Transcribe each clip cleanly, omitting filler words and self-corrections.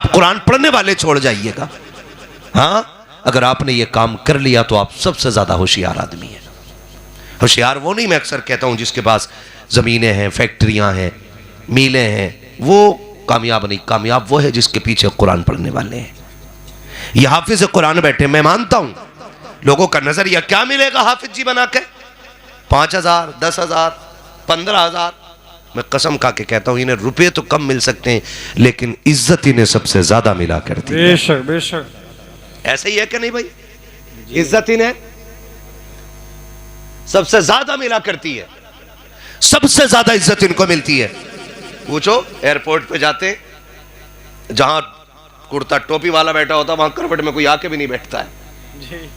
कुरान पढ़ने वाले छोड़ जाइएगा। हाँ, अगर आपने ये काम कर लिया तो आप सबसे ज्यादा होशियार आदमी हैं। होशियार वो नहीं, मैं अक्सर कहता हूं जिसके पास जमीनें हैं, फैक्ट्रियां हैं, मीलें हैं, वो कामयाब नहीं। कामयाब वो है जिसके पीछे कुरान पढ़ने वाले हैं। ये हाफिज कुरान बैठे, मैं मानता हूं लोगों का नजरिया क्या मिलेगा हाफिज जी बना के, 5,000, 10,000, 15,000। मैं कसम खा के कहता हूं इन्हें रुपए तो कम मिल सकते हैं लेकिन इज्जत इन्हें सबसे ज्यादा मिला करती है। बेशक बेशक, ऐसे ही है कि नहीं भाई? इज्जत इन्हें सबसे ज्यादा मिला करती है, सबसे ज्यादा इज्जत इनको मिलती है। पूछो, एयरपोर्ट पे जाते जहां कुर्ता टोपी वाला बैठा होता वहां करवट में कोई आके भी नहीं बैठता है जी।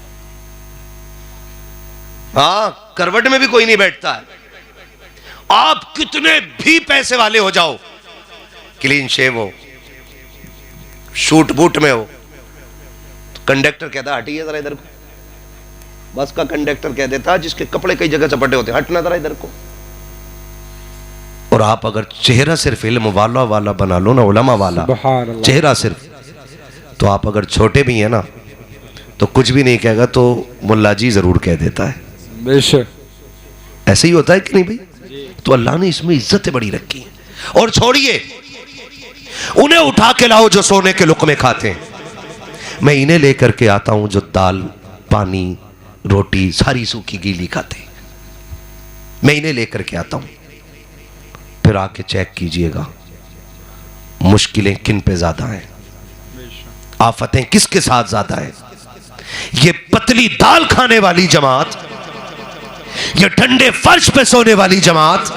हाँ, करवट में भी कोई नहीं बैठता है। आप कितने भी पैसे वाले हो जाओ, क्लीन शेव हो, शूट बूट में हो, तो कंडक्टर कहता हटिए जरा इधर को। बस का कंडक्टर कह देता जिसके कपड़े कई जगह चपटे होते, हटना जरा इधर को। और आप अगर चेहरा सिर्फ इल्म वाला वाला बना लो ना, उलमा वाला चेहरा सिर्फ, तो आप अगर छोटे भी हैं ना तो कुछ भी नहीं कहेगा तो मुल्ला जी जरूर कह देता है। बेशक, ऐसे ही होता है कि नहीं भाई? तो अल्लाह ने इसमें इज्जतें बड़ी रखी हैं। और छोड़िए, उन्हें उठा के लाओ जो सोने के लुक़मे खाते हैं, मैं इन्हें लेकर के आता हूं जो दाल पानी रोटी सारी सूखी गीली खाते हैं। मैं इन्हें लेकर के आता हूं, फिर आके चेक कीजिएगा मुश्किलें किन पे ज्यादा हैं, आफतें किसके साथ ज्यादा हैं। ये पतली दाल खाने वाली जमात, ये ठंडे फर्श पे सोने वाली जमात,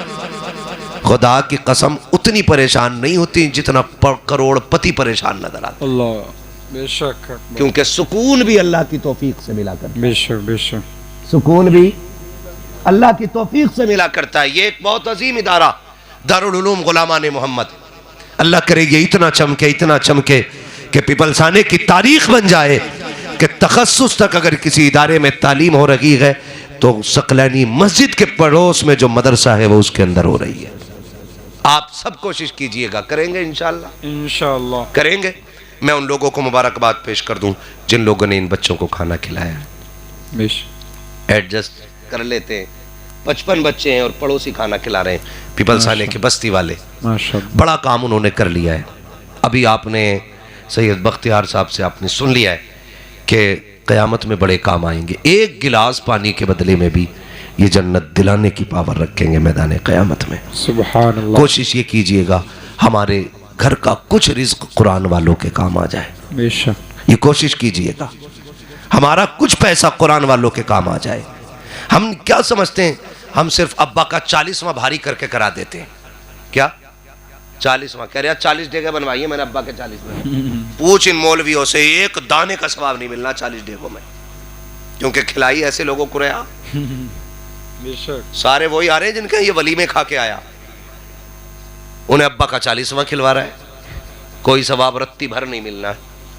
खुदा की कसम उतनी परेशान नहीं होती जितना करोड़पति परेशान नजर आता। अल्लाह, बेशक, क्योंकि सुकून भी अल्लाह की तौफीक से मिला करता है। बेशक बेशक, सुकून भी अल्लाह की तौफीक से मिला करता है। ये एक बहुत अजीम इदारा दारुल उलूम गुलामान मोहम्मद, अल्लाह करे ये इतना चमके कि पिपलसाने की तारीख बन जाए कि तखस्सुस तक अगर किसी इदारे में तालीम हो रही है तो सकलैनी मस्जिद के पड़ोस में जो मदरसा है वो उसके अंदर हो रही है। आप सब कोशिश कीजिएगा, करेंगे इंशाअल्लाह, इंशाअल्लाह करेंगे। मैं उन लोगों को मुबारकबाद पेश कर दूं जिन लोगों ने इन बच्चों को खाना खिलाया। एडजस्ट कर लेते हैं, 55 बच्चे हैं और पड़ोसी खाना खिला रहे हैं, पिपलसाने के बस्ती वाले, माशाअल्लाह बड़ा काम उन्होंने कर लिया है। अभी आपने सैयद बख्तियार साहब से आपने सुन लिया है कि क़यामत में बड़े काम आएंगे। एक गिलास पानी के बदले में भी ये जन्नत दिलाने की पावर रखेंगे मैदान क़यामत में। सुभान अल्लाह। कोशिश ये कीजिएगा हमारे घर का कुछ रिज़्क़ कुरान वालों के काम आ जाए, बेशक ये कोशिश कीजिएगा, हमारा कुछ पैसा कुरान वालों के काम आ जाए। हम क्या समझते हैं, हम सिर्फ अब्बा का 40वां भारी करके करा देते हैं। क्या 40वां कह रहे 40 डेगे बनवाइए, मैंने अब्बा के 40 में। पूछ इन मौलवियों से, एक दाने का सवाब नहीं मिलना 40 डेगों में, क्योंकि खिलाई ऐसे लोगों को रहा। सारे वही आ रहे हैं जिनके ये वलीमे खा के आया, उन्हें अब्बा का 40वां खिलवा रहा है, कोई सवाब रत्ती भर नहीं मिलना है।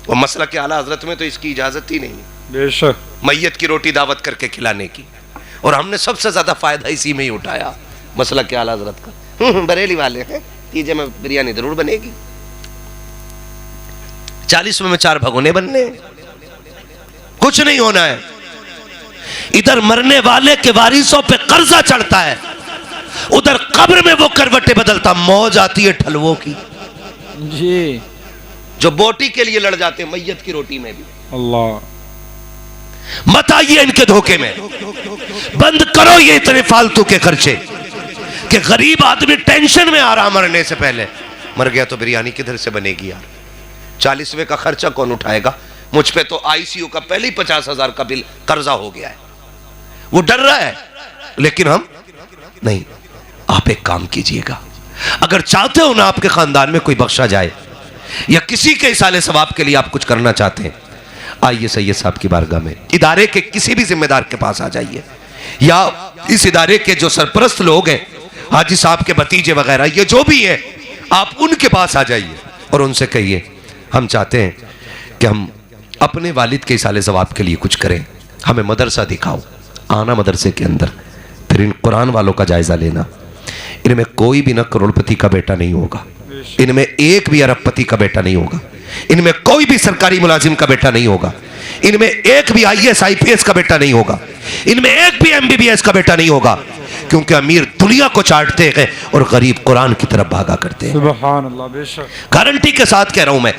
और मसला के आला हजरत में तो इसकी इजाजत ही नहीं, बेशक मैयत की रोटी दावत करके खिलाने की, और हमने सबसे ज्यादा फायदा इसी में ही उठाया, मसला के आला हजरत का। बरेली वाले हैं, तीजे में बिरयानी जरूर बनेगी, 40वें में 4 भगोने बनने, कुछ नहीं होना है। इधर मरने वाले के वारिसों पे कर्जा चढ़ता है, उधर कब्र में वो करवटें बदलता, मौज आती है ठलवों की जी, जो बोटी के लिए लड़ जाते हैं मैयत की रोटी में भी। अल्लाह, मत आइए इनके धोखे में, बंद करो ये इतने फालतू के खर्चे कि गरीब आदमी टेंशन में आ रहा मरने से पहले, मर गया तो बिरयानी किधर से बनेगी यार, 40वें का खर्चा कौन उठाएगा। मुझ पे तो आईसीयू का पहले ही 50,000 का बिल कर्जा हो गया है, वो डर रहा है, लेकिन हम नहीं। आप एक काम कीजिएगा, अगर चाहते हो ना आपके खानदान में कोई बख्शा जाए या किसी के इसाले सवाब के लिए आप कुछ करना चाहते हैं, आइए सैयद साहब की बारगाह में, इदारे के किसी भी जिम्मेदार के पास आ जाइए, या इस इदारे के जो सरपरस्त लोग हैं, हाजी साहब के भतीजे वगैरह, ये जो भी है, आप उनके पास आ जाइए और उनसे कहिए हम चाहते हैं कि हम अपने वालिद के इसाले सवाब के लिए कुछ करें, हमें मदरसा दिखाओ। आना मदरसे के अंदर, फिर इन कुरान वालों का जायजा लेना, इनमें कोई भी ना करोड़पति का बेटा नहीं होगा, इनमें एक भी अरबपति का बेटा नहीं होगा, इनमें कोई भी सरकारी मुलाजिम का बेटा नहीं होगा, इनमें एक भी IAS IPS का बेटा नहीं होगा, इनमें एक भी MBBS का बेटा नहीं होगा, क्योंकि अमीर दुनिया को चाटते हैं और गरीब कुरान की तरफ भागा करते हैं। सुभान अल्लाह, बेशक गारंटी के साथ कह रहा हूं मैं,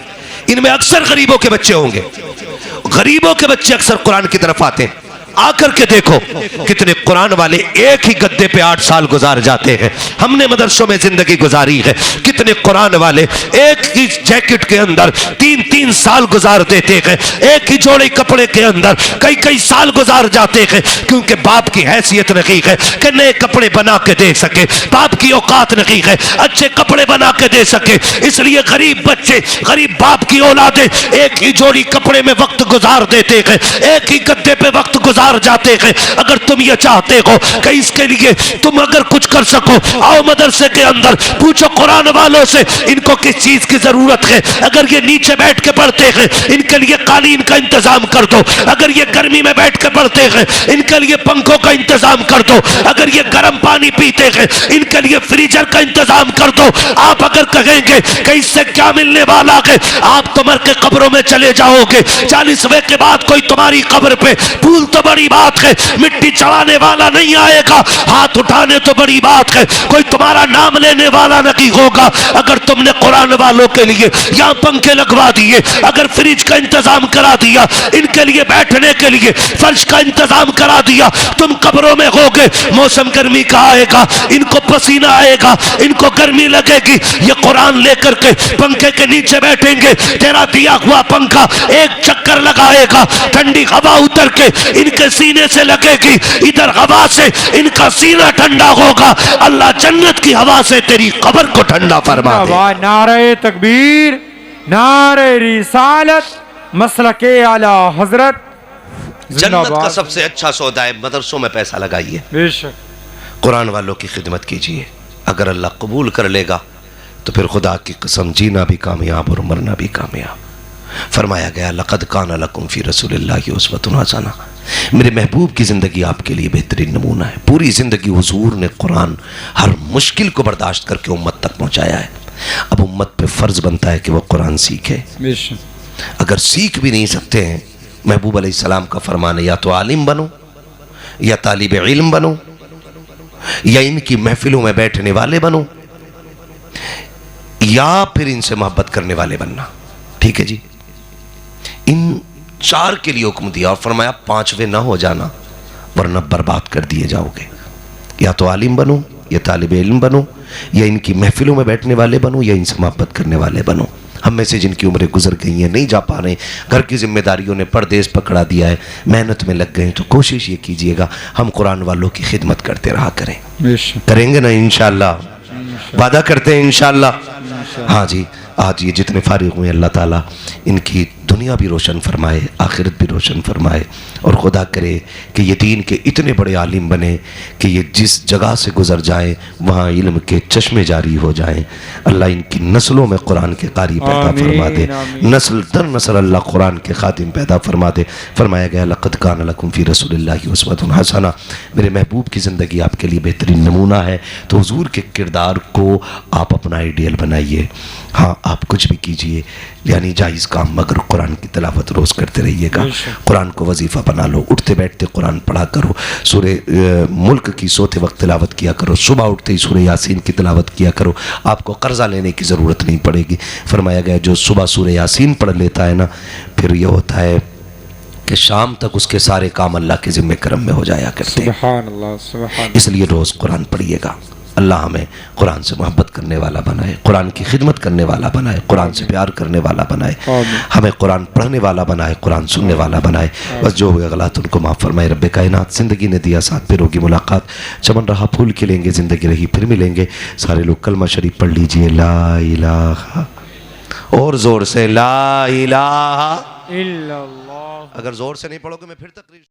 इनमें अक्सर गरीबों के बच्चे होंगे, गरीबों के बच्चे अक्सर कुरान की तरफ आते हैं। आकर के देखो कितने कुरान वाले एक ही गद्दे पे 8 साल गुजार जाते हैं। हमने मदरसों में जिंदगी गुजारी है, कितने कुरान वाले एक ही जैकेट के अंदर 3-3 साल गुजार देते हैं, एक ही जोड़े कपड़े के अंदर कई साल गुजार जाते हैं, क्योंकि बाप की हैसियत नहीं है कि नए कपड़े बना के दे सके, बाप की औकात नहीं है अच्छे कपड़े बना के दे सके, इसलिए गरीब बच्चे, गरीब बाप की औलादे एक ही जोड़ी कपड़े में वक्त गुजार देते हैं, एक ही गद्दे पे वक्त गुजार जाते हैं। अगर तुम ये चाहते हो कि इसके लिए तुम अगर कुछ कर सको, आओ मदरसे के अंदर पूछो कुरान वालों से इनको किस चीज की जरूरत है। अगर ये नीचे बैठ के पढ़ते हैं, इनके लिए कालीन का इंतजाम कर दो। अगर ये गर्मी में बैठ के पढ़ते हैं, इनके लिए पंखों का इंतजाम कर दो। अगर ये गर्म पानी पीते हैं, इनके लिए फ्रीजर का इंतजाम कर दो। आप अगर कहेंगे कि इससे क्या मिलने वाला है, आप तो मर के कब्रों में चले जाओगे। 40वें के बाद कोई तुम्हारी कब्र पे, फूल तो बड़ी बात है, मिट्टी चढ़ाने वाला नहीं आएगा, हाथ उठाने तो बड़ी बात है, कोई तुम्हारा नाम लेने वाला नहीं होगा। अगर तुमने कुरान वालों के लिए यहाँ पंखे लगवा दिए, अगर फ्रिज का इंतजाम करा दिया, इनके लिए बैठने के लिए फर्श का इंतजाम करा दिया, तुम कब्रों में होगे। मौसम गर्मी का आएगा, इनको पसीना आएगा, इनको गर्मी लगेगी, ये कुरान लेकर के पंखे के नीचे बैठेंगे, तेरा दिया हुआ पंखा एक चक्कर लगाएगा, ठंडी हवा उतर के इनके सीने से लगेगी, इधर हवा से इनका सीना ठंडा होगा। अल्लाह जन्नत की हवा से तेरी कब्र को ठंडा फरमा दे। नारे तकबीर, नारे रिसालत, मसलके आला हजरत। जन्नत का सबसे अच्छा सौदा है मदरसों में पैसा लगाइए, बेशक कुरान वालों की खिदमत कीजिए। अगर अल्लाह कबूल कर लेगा तो फिर खुदा की कसम जीना भी कामयाब और मरना भी कामयाब। फरमाया गया लक़द काना लकुम फ़ी रसूलिल्लाहि उस्वतुन हसना, मेरे महबूब की ज़िंदगी आपके लिए बेहतरीन नमूना है। पूरी ज़िंदगी हुजूर ने कुरान हर मुश्किल को बर्दाश्त करके उम्मत तक पहुँचाया है। अब उम्मत पे फ़र्ज़ बनता है कि वह कुरान सीखे। अगर सीख भी नहीं सकते हैं, महबूब अलैहिस्सलाम का फरमान है या तो आलिम बनो, या तालिब इल्म बनो, या इनकी महफिलों में बैठने वाले बनो, या फिर इनसे मोहब्बत करने वाले बनना। ठीक है जी, इन 4 के लिए हुक्म दिया और फरमाया 5वें ना हो जाना वरना बर्बाद कर दिए जाओगे। या तो आलिम बनो, या तालिब इल्म बनो, या इनकी महफिलों में बैठने वाले बनो, या इनसे मोहब्बत करने वाले बनो। हम में से जिनकी उम्रें गुजर गई हैं, नहीं जा पा रहे, घर की जिम्मेदारियों ने परदेश पकड़ा दिया है, मेहनत में लग गए, तो कोशिश ये कीजिएगा हम कुरान वालों की खिदमत करते रहा करें। करेंगे ना इंशाअल्लाह, वादा करते हैं इंशाअल्लाह। हाँ जी, आज ये जितने फारिग हुए अल्लाह ताला इनकी दुनिया भी रोशन फरमाए, आखिरत भी रोशन फरमाए, और खुदा करे कि ये दीन के इतने बड़े आलिम बने कि ये जिस जगह से गुजर जाएं वहाँ इल्म के चश्मे जारी हो जाएं। अल्लाह इनकी नस्लों में कुरान के कारी पैदा फरमा दे, नस्ल दर नस्ल अल्लाह कुरान के खातिम पैदा फरमा दे। फरमाया गया लक़द काना लकुम फ़ी रसूलिल्लाहि उस्वतुन हसना, मेरे महबूब की ज़िंदगी आपके लिए बेहतरीन नमूना है। तो हुजूर के किरदार को आप अपना आइडियल बनाइए। हाँ, आप कुछ भी कीजिए, यानी जायज़ काम, मगर कुरान की तिलावत रोज़ करते रहिएगा। कुरान को वजीफ़ा बना लो, उठते बैठते कुरान पढ़ा करो, सूरे मुल्क की सोते वक्त तिलावत किया करो, सुबह उठते ही सूरे यासीन की तिलावत किया करो, आपको कर्जा लेने की ज़रूरत नहीं पड़ेगी। फरमाया गया जो सुबह सूरे यासीन पढ़ लेता है ना, फिर ये होता है कि शाम तक उसके सारे काम अल्लाह के ज़िम्मे करम में हो जाया करते हैं। सुभान अल्लाह, सुभान अल्लाह। इसलिए रोज़ कुरान पढ़िएगा। अल्लाह हमें कुरान से मोहब्बत करने वाला बनाए, कुरान की खिदमत करने वाला बनाए, कुरान से प्यार करने वाला बनाए, हमें कुरान पढ़ने वाला बनाए, कुरान सुनने वाला बनाए। बस जो हुए गलत उनको माफ़ फरमाए रब्बे कायनात। ज़िंदगी ने दिया साथ, फिर होगी मुलाकात, चमन रहा फूल खिलेंगे, ज़िंदगी रही फिर मिलेंगे। सारे लोग कलमा शरीफ पढ़ लीजिए, ला इलाहा, और ज़ोर से ला इलाहा इल्लल्लाह। अगर ज़ोर से नहीं पढ़ोगे मैं फिर तकरीर